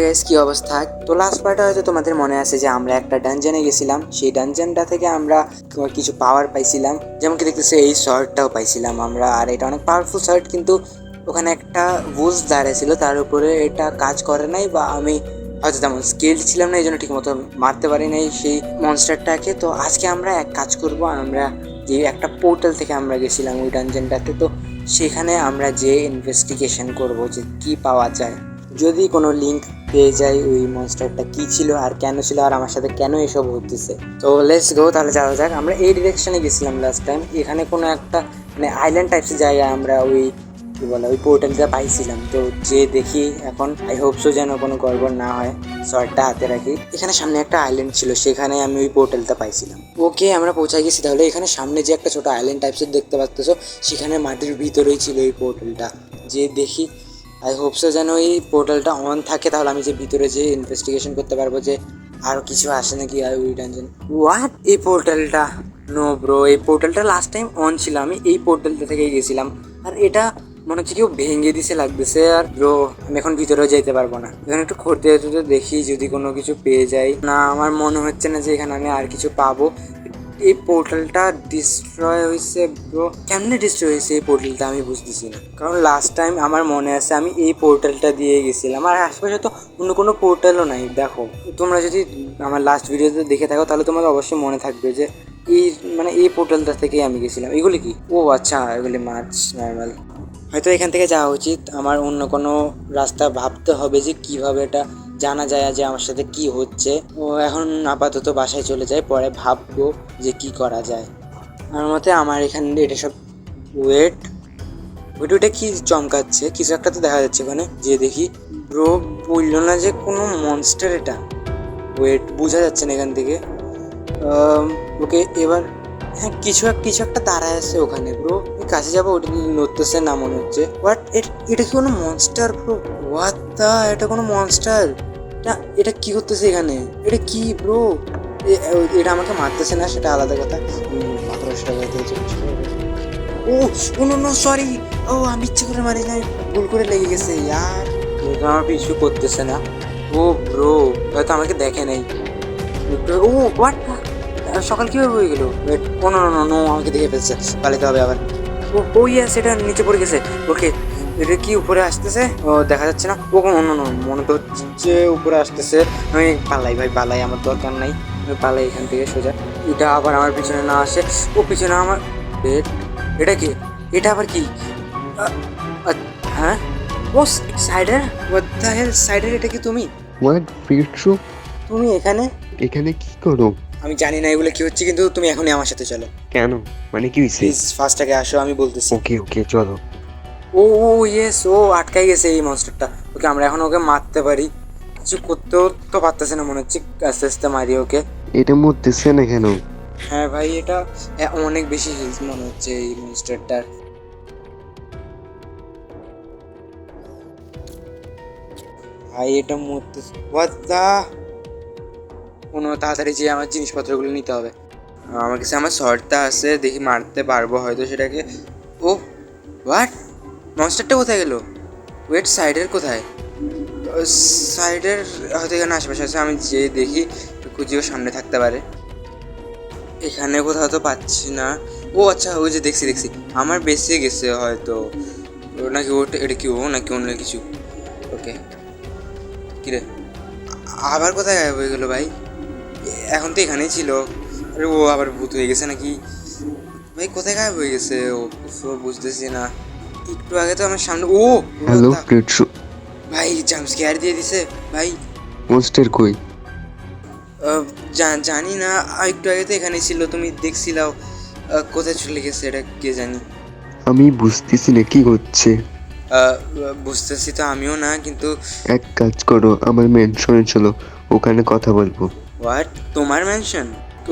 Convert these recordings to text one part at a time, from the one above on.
Guys কি অবস্থা? তো লাস্ট পার্টে হয়তো তোমাদের মনে আছে যে আমরা একটা ডানজনে গেছিলাম, সেই ডানজনটা থেকে আমরা কিছু পাওয়ার পাইছিলাম, যেমন কি দেখতেছি এই শর্টটাও পাইছিলাম আমরা। আর এটা অনেক পাওয়ারফুল শর্ট, কিন্তু ওখানে একটা বুজ দাঁড়িয়ে ছিল, তার উপরে এটা কাজ করে নাই, বা আমি হয়তো তেমন স্কিল্ড ছিলাম না, এই জন্য ঠিক মতো মারতে পারি নাই সেই মনস্টারটাকে। তো আজকে আমরা এক কাজ করব, আমরা যে একটা পোর্টাল থেকে আমরা গেছিলাম ওই ডানজনটাতে, তো সেখানে আমরা যে ইনভেস্টিগেশন করব যে কি পাওয়া যায়, যদি কোনো লিঙ্ক পেয়ে যাই ওই মনস্টারটা কী ছিল আর কেন ছিল আর আমার সাথে কেন এসব হতেছে। তো লেটস গো, তাহলে যাওয়া যাক। আমরা এই ডিরেকশনে গেছিলাম লাস্ট টাইম, এখানে কোনো একটা মানে আইল্যান্ড টাইপসের জায়গায় আমরা ওই কী বলে ওই পোর্টালটা পাইছিলাম। তো যে দেখি এখন, আই হোপ সো যেন কোনো গড়বড় না হয়, শর্টটা হাতে রাখি। এখানে সামনে একটা আইল্যান্ড ছিল, সেখানে আমি ওই পোর্টালটা পাইছিলাম। ওকে, আমরা পৌঁছাই গেছি। তাহলে এখানে সামনে যে একটা ছোটো আইল্যান্ড টাইপসের দেখতে পাচ্ছ, সেখানে মাটির ভিতরেই ছিল এই পোর্টালটা। যে দেখি, আই হোপ সো যেন এই পোর্টালটা অন থাকে, তাহলে আমি যে ভিতরে যে ইনভেস্টিগেশন করতে পারবো যে আরও কিছু আসে নাকি আর ওই ডানজন। হোয়াট, এই পোর্টালটা? নো ব্রো, এই পোর্টালটা লাস্ট টাইম অন ছিল, আমি এই পোর্টালটা থেকেই গেছিলাম, আর এটা মনে হচ্ছে কেউ ভেঙে দিছে লাগতেছে। আর ব্রো আমি এখন ভিতরেও যেতে পারবো না, এখানে একটু খড়তে যেতে দেখি যদি কোনো কিছু পেয়ে যাই। না, আমার মনে হচ্ছে না যে এখানে আমি আর কিছু পাবো। এই পোর্টালটা ডিস্ট্রয় হয়েছে ব্রো, কেমনে ডিস্ট্রয় হয়েছে এই পোর্টালটা আমি বুঝতেছি না, কারণ লাস্ট টাইম আমার মনে আছে আমি এই পোর্টালটা দিয়ে গেছিলাম, আর আশেপাশে তো অন্য কোনো পোর্টালও নাই। দেখো, তোমরা যদি আমার লাস্ট ভিডিওতে দেখে থাকো তাহলে তোমাদের অবশ্যই মনে থাকবে যে এই মানে এই পোর্টালটা থেকেই আমি গেছিলাম। এগুলি কি? ও আচ্ছা, এগুলি মাছ নর্মাল। হয়তো এখান থেকে যাওয়া উচিত, আমার অন্য কোনো রাস্তা ভাবতে হবে যে কিভাবে এটা জানা যায় যে আমার সাথে কি হচ্ছে। ও এখন আপাতত বাসায় চলে যায়, পরে ভাববো যে কি করা যায়। আমার মতে আমার এখানে এটা সব ওয়েট ওইটা কি চমকাচ্ছে, কিছু একটা তো দেখা যাচ্ছে ওখানে, যে দেখি। ব্রো বললো না যে কোনো মনস্টার এটা? ওয়েট, বোঝা যাচ্ছে না এখান থেকে। ওকে, এবার হ্যাঁ, কিছু একটা দাঁড়ায় আছে ওখানে ব্রো। কাছে যাবো, ওটা নড়তেছে না মনে হচ্ছে। হোয়াট, এটা কি কোনো মনস্টার ব্রো? হোয়াট দা, এটা কোনো মনস্টার না? এটা কি করতেছে এখানে? এটা কি ব্রো? এটা আমাকে মারতেছে না, সেটা আলাদা কথা। ও ও নো সরি, ও আমি ইচ্ছে করে মারি না, ভুল করে লেগে গেছে ইয়ার। এটা আমার পিছু করতেছে না। ও ব্রো, হয়তো আমাকে দেখে নাই। ও হোয়াট, সকাল কীভাবে হয়ে গেলো? ও নো নো নো, আমাকে দেখে ফেলছে, পালাতে হবে আবার। ও ও ইয়েস, এটা নিচে পড়ে গেছে। ওকে, এটা কি উপরে আসতেছে? ও দেখা যাচ্ছে না। ও নো নো, মনে তো হচ্ছে উপরে আসতেছে। আমি পালাই ভাই, পালাই, আমার দরকার নাই, আমি পালাই এখান থেকে সোজা। এটা আবার আমার পিছনে না আসে। ও পিছনে আমার বেড, এটা কি? এটা আবার কি? হ্যাঁ, outsider, what the hell, cider এটা কি তুমি? হোয়াট পিট্রু, তুমি এখানে? এখানে কি করো? আমি জানি না এগুলো কি হচ্ছে, কিন্তু তুমি এখনই আমার সাথে চলো। কেন, মানে কি হয়েছে? প্লিজ ফার্স্টটাকে আসো, আমি বলতেছি। ওকে ওকে চলো। ও ও ইয়েস, ও আটকাই গেছে এই মনস্টারটা। ওকে, আমরা এখন ওকে মারতে পারি, কিছু করতেও তো পারতেছে না মনে হচ্ছে। আস্তে আস্তে মারি ওকে। এটা মরতেছে না কেন? হ্যাঁ ভাই, এটা অনেক বেশি হিলস মনে হচ্ছে এই মনস্টারটার। ভাই এটা মরতেছে, হোয়াট দা। কোনো তাড়াতাড়ি যে আমার জিনিসপত্রগুলো নিতে হবে। আমার কাছে আমার শর্টটা আছে, দেখি মারতে পারবো হয়তো সেটাকে। ও হোয়াট, মনস্টারটা কোথায় গেল? ওয়েট, সাইডের কোথায়? সাইডের হয়তো এখানে আশেপাশে আছে, আমি যে দেখি খুঁজিও সামনে থাকতে পারে। এখানে কোথাও তো পাচ্ছি না। ও আচ্ছা, ওই যে দেখছি দেখছি, আমার বেঁচে গেছে হয়তো। নাকি ওটা, এটা কি ও নাকি অন্য কিছু? ওকে, কিরে আবার কোথায় গায়েব হয়ে গেলো ভাই? এখন তো এখানেই ছিল। আরে ও আবার ভূত হয়ে গেছে নাকি? ভাই কোথায় গায়েব হয়ে গেছে ও? বুঝতেছি না। একটু আগে তো আমার সামনে। ও হ্যালো পিট্রু। ভাই জাম্প স্কেয়ার দিয়ে দিছে ভাই। মনস্টার কই? জানি না, একটু আগে তো এখানে ছিল, তুমি দেখছিলাও। কোথায় চলে গেছে এটা কে জানি। আমি বুঝতেছি না কি হচ্ছে। বুঝতেছি তো আমিও না, কিন্তু এক কাজ করো, আমার মেনশনে চলো, ওখানে কথা বলবো। হোয়াট, তোমার ম্যানশন?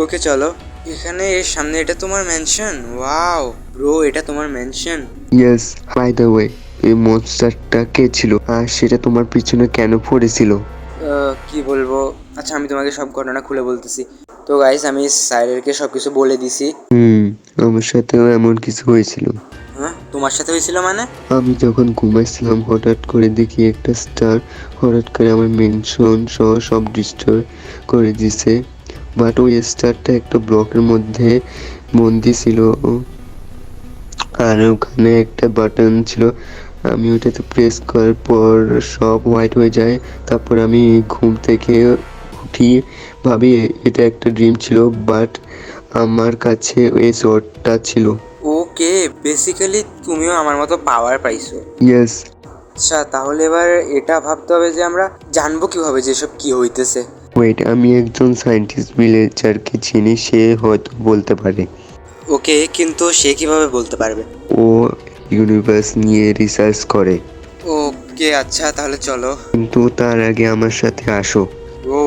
ওকে চলো, এখানে এর সামনে এটা তোমার ম্যানশন? ওয়াও ব্রো, এটা তোমার mansion? Yes, by the way, এই মনস্টারটা কে ছিল আর সেটা তোমার পিছনে কেন পড়েছিল? কি বলবো, আচ্ছা আমি তোমাকে সব ঘটনা খুলে বলতেছি। তো গাইস, আমি সাইডারকে সব কিছু বলে দিছি। আমার সাথেও এমন কিছু হয়েছিল। হ্যাঁ তোমার সাথে হয়েছিল মানে? আমি যখন ঘুমাইছিলাম হঠাৎ করে দেখি একটা স্টার হঠাৎ করে আমার মেনশন সহ সব ডিস্ট্রয় করে দিছে। বাট ওই স্টারটা একটা ব্লকের মধ্যে বন্দি ছিল আর ওখানে একটা বাটন ছিল। আমি ওটাতে প্রেস করার পর সব হোয়াইট হয়ে যায়। তারপর আমি ঘুম থেকে উঠি, ভাবি এটা একটা ড্রিম ছিল, বাট আমার কাছে এই শর্টটা ছিল। ওকে, বেসিক্যালি তুমিও আমার মতো পাওয়ার পাইছো। ইয়েস। আচ্ছা, তাহলে এবার এটা ভাবতে হবে যে আমরা জানবো কিভাবে যে এসব কি হইতেছে। ওয়েট, আমি একজন সায়েন্টিস্ট ভিলেজারকে চিনি, সে হয়তো বলতে পারে। ওকে, কিন্তু সে কিভাবে বলতে পারবে? ও ইউনিভার্স নিয়ে রিসার্চ করে। ওকে, আচ্ছা তাহলে চলো। কিন্তু তার আগে আমার সাথে আসো। ও,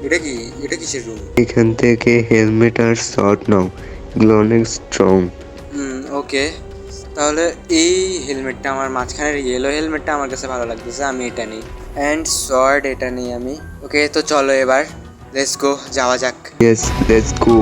এটা কি? এটা কিসের রুম? এখান থেকে হেলমেট আর শর্ট নাও, এগুলো অনেক স্ট্রং। ওকে, তাহলে এই হেলমেটটা, আমার মাঝখানের ইয়েলো হেলমেটটা আমার কাছে ভালো লাগতেছে, আমি এটা নিই। অ্যান্ড শর্ট এটা নিই আমি। ওকে, তো চলো এবার লেটস গো, যাওয়া যাক। Yes, let's go.